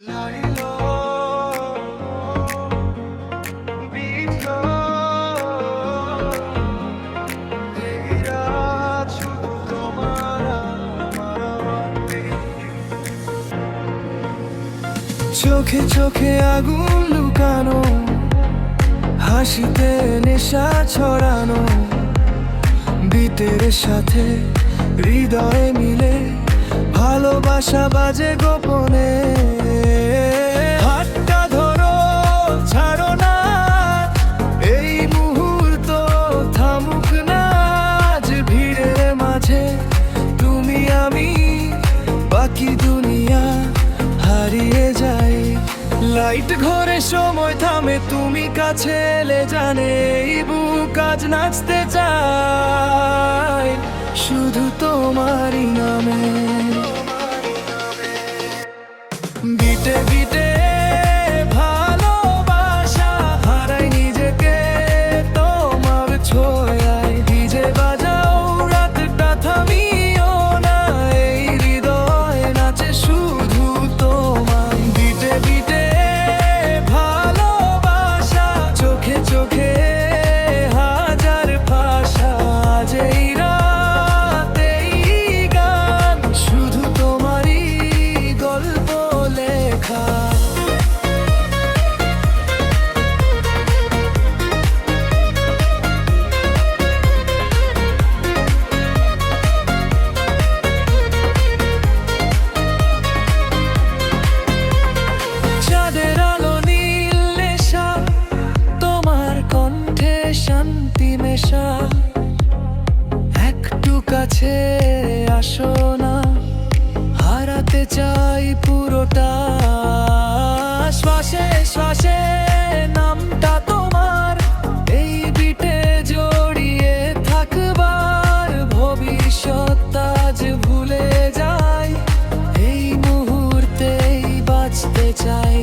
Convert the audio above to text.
চোখে চোখে আগুন লুকানো, হাসিতে নেশা ছড়ানো, বিতের সাথে হৃদয়ে মিলে ভালোবাসা বাজে গোপনে। হাতটা ধরো, ছাড়ো না, এই মুহূর্ত থামুক না। আজ ভিড়ের মাঝে তুমি আমি, বাকি দুনিয়া হারিয়ে যায়। লাইট ঘরে সময় থামে, তুমি কাছে এলে জানে এই বুক আজ নাচতে চায় শুধু তোমারই নামে। বিটে বিটে ভালোবাসা হারাই নিজেকে তোমার ছোঁয়ায়। ডিজে বাজাও, রাতটা থামিও না, এই হৃদয় নাচে শুধু তোমার। বিটে বিটে ভালোবাসা, চোখে চোখে হাজার ভাষা, আজ এই রাত এই গান শুধু তোমারই গল্প লেখা। চাঁদের আলো নীল নেশা, তোমার কণ্ঠে শান্তি মেশা। একটু কাছে আসো না, হারাতে চাই পুরোটা। শ্বাসে শ্বাসে নামটা তোমার, এই বিটে জড়িয়ে থাকবার। ভবিষ্যৎ আজ ভুলে যাই, এই মুহূর্তেই বাঁচতে চাই।